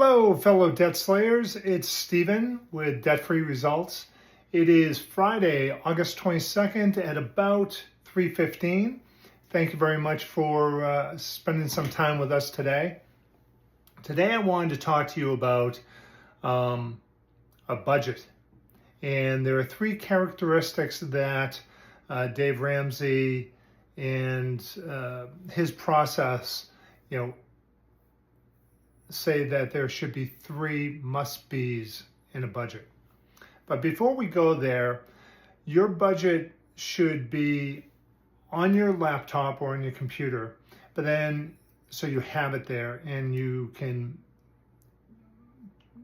Hello, fellow debt slayers. It's Stephen with Debt Free Results. It is Friday, August 22nd at about 3:15. Thank you very much for spending some time with us today. Today, I wanted to talk to you about a budget. And there are three characteristics that Dave Ramsey and his process, say that there should be three must-be's in a budget. But before we go there, your budget should be on your laptop or on your computer, but then so you have it there and you can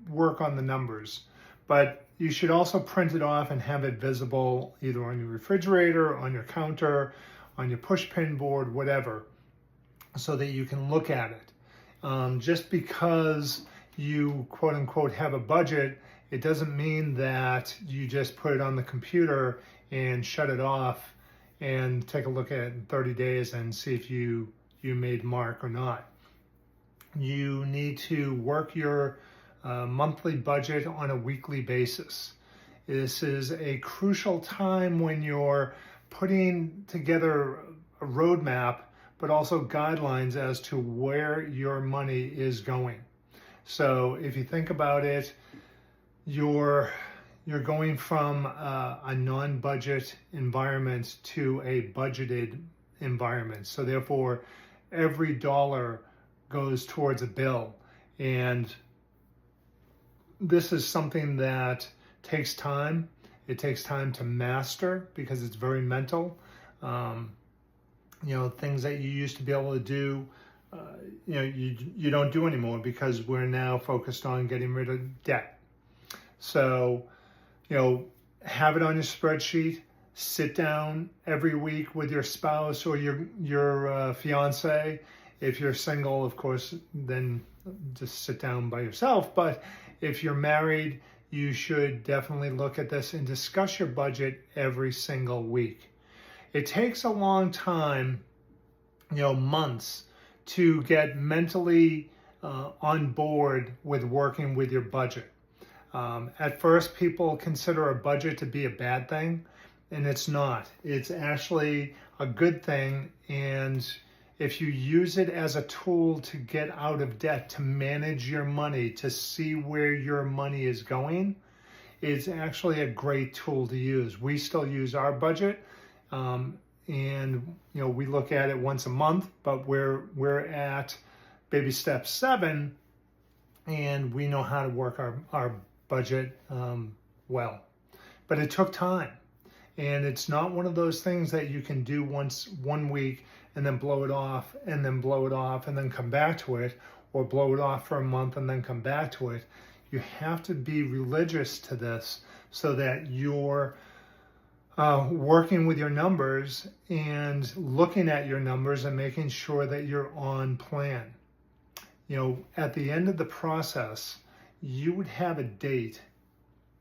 work on the numbers. But you should also print it off and have it visible either on your refrigerator, on your counter, on your push pin board, whatever, so that you can look at it. Just because you quote unquote have a budget, it doesn't mean that you just put it on the computer and shut it off and take a look at it in 30 days and see if you made mark or not. You need to work your monthly budget on a weekly basis. This is a crucial time when you're putting together a roadmap, but also guidelines as to where your money is going. So if you think about it, you're going from a non-budget environment to a budgeted environment. So therefore, every dollar goes towards a bill. And this is something that takes time. It takes time to master because it's very mental. Things that you used to be able to do, you don't do anymore because we're now focused on getting rid of debt. So, have it on your spreadsheet, sit down every week with your spouse or your fiance. If you're single, of course, then just sit down by yourself. But if you're married, you should definitely look at this and discuss your budget every single week. It takes a long time, months, to get mentally on board with working with your budget. At first, people consider a budget to be a bad thing, and it's not. It's actually a good thing, and if you use it as a tool to get out of debt, to manage your money, to see where your money is going, it's actually a great tool to use. We still use our budget. And we look at it once a month, but we're at baby step 7, and we know how to work our budget well. But it took time, and it's not one of those things that you can do once 1 week and then blow it off and then blow it off and then come back to it, or blow it off for a month and then come back to it. You have to be religious to this so that you're working with your numbers and looking at your numbers and making sure that you're on plan. At the end of the process, you would have a date.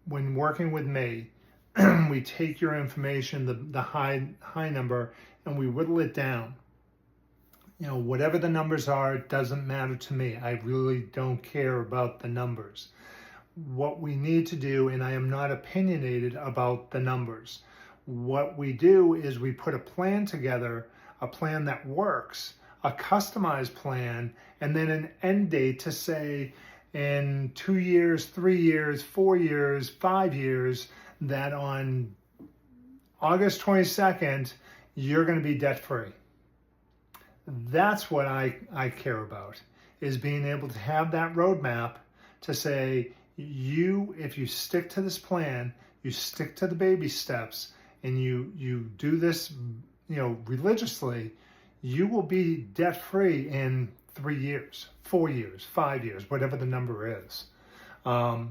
When working with me, we take your information, the high number, and we whittle it down. Whatever the numbers are, it doesn't matter to me. I really don't care about the numbers. What we need to do, and I am not opinionated about the numbers, what we do is we put a plan together, a plan that works, a customized plan, and then an end date to say in 2 years, 3 years, 4 years, 5 years, that on August 22nd, you're going to be debt free. That's what I care about, is being able to have that roadmap to say, if you stick to this plan, you stick to the baby steps, and you do this, religiously, you will be debt free in 3 years, 4 years, 5 years, whatever the number is. I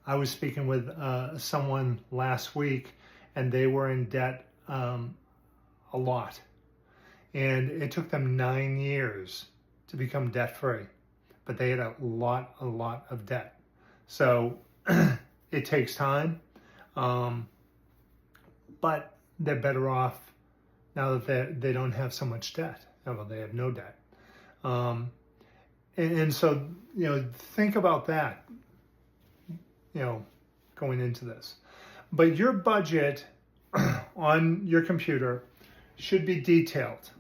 was speaking with someone last week, and they were in debt a lot, and it took them 9 years to become debt free, but they had a lot of debt. So it takes time. But they're better off now that they don't have so much debt. Well, they have no debt. And so, think about that, going into this. But your budget on your computer should be detailed.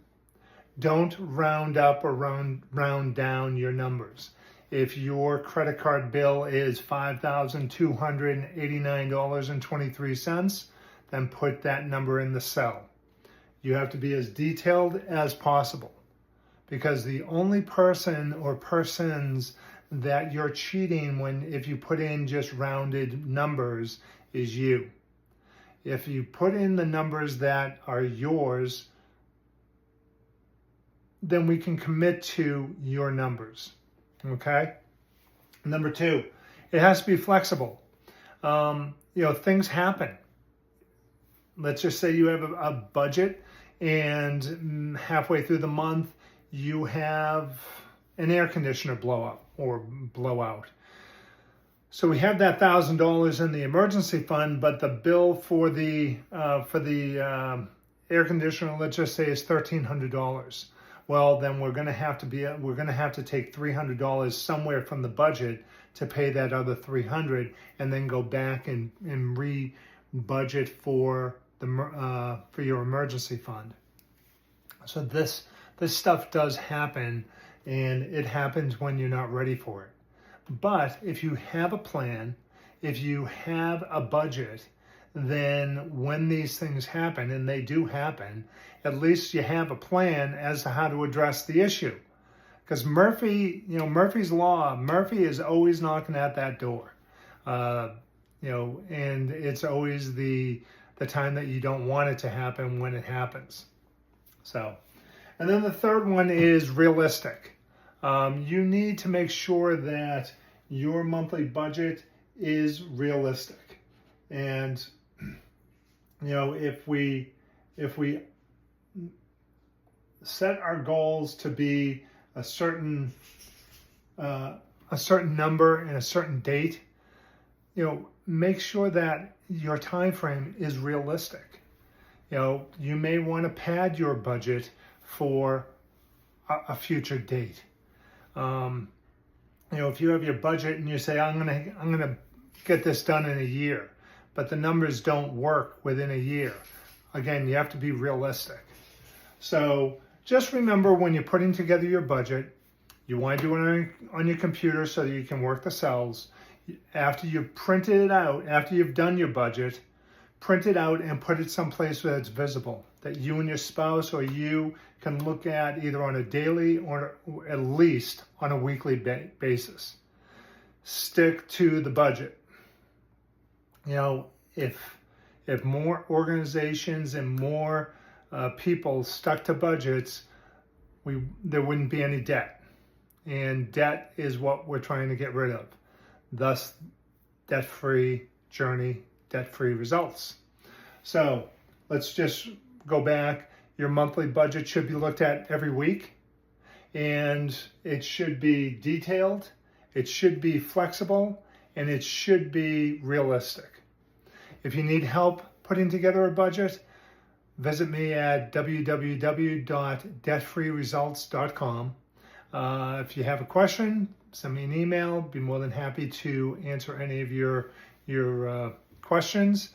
Don't round up or round down your numbers. If your credit card bill is $5,289.23, then put that number in the cell. You have to be as detailed as possible, because the only person or persons that you're cheating if you put in just rounded numbers is you. If you put in the numbers that are yours, then we can commit to your numbers. Okay? Number 2, it has to be flexible. Things happen. Let's just say you have a budget, and halfway through the month, you have an air conditioner blow up or blow out. So we have that $1,000 in the emergency fund, but the bill for the air conditioner, let's just say, is $1,300. Well, then we're going to have to take $300 somewhere from the budget to pay that other $300, and then go back and re-budget for your emergency fund. So this stuff does happen, and it happens when you're not ready for it. But if you have a plan, if you have a budget, then when these things happen, and they do happen, at least you have a plan as to how to address the issue. Because Murphy's Law, Murphy is always knocking at that door. And it's always the time that you don't want it to happen when it happens. So, and then the third one is realistic. You need to make sure that your monthly budget is realistic. And, if we set our goals to be a certain number and a certain date, make sure that your time frame is realistic. You may want to pad your budget for a future date. If you have your budget and you say, I'm gonna get this done in a year, but the numbers don't work within a year, again, you have to be realistic. So just remember, when you're putting together your budget, you want to do it on your computer so that you can work the cells. After you've printed it out, after you've done your budget, print it out and put it someplace where it's visible, that you and your spouse or you can look at either on a daily or at least on a weekly basis. Stick to the budget. If more organizations and more people stuck to budgets, there wouldn't be any debt. And debt is what we're trying to get rid of. Thus, debt-free journey, debt-free results. So let's just go back. Your monthly budget should be looked at every week, and it should be detailed, it should be flexible, and it should be realistic. If you need help putting together a budget, visit me at www.debtfreeresults.com. If you have a question, send me an email. Be more than happy to answer any of your questions.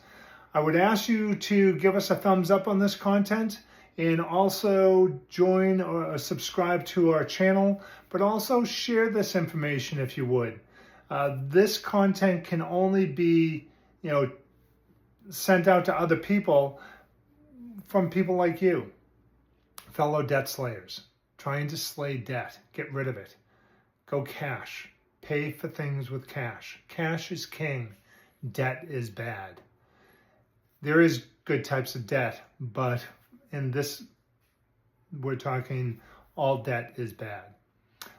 I would ask you to give us a thumbs up on this content, and also join or subscribe to our channel, but also share this information if you would. This content can only be, sent out to other people from people like you, fellow debt slayers, trying to slay debt, get rid of it. Go cash, pay for things with cash. Cash is king, debt is bad. There is good types of debt, but in this, we're talking all debt is bad.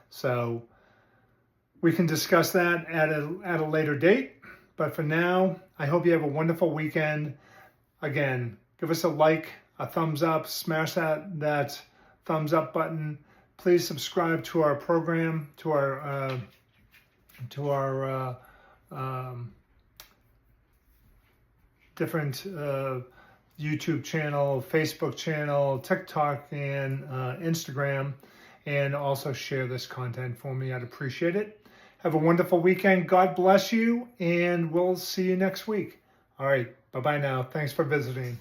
So we can discuss that at a later date. But for now, I hope you have a wonderful weekend. Again, give us a like, a thumbs up, smash that thumbs up button. Please subscribe to our program, to our different YouTube channel, Facebook channel, TikTok, and Instagram. and also share this content for me. I'd appreciate it. Have a wonderful weekend. God bless you, and we'll see you next week. All right. Bye-bye now. Thanks for visiting.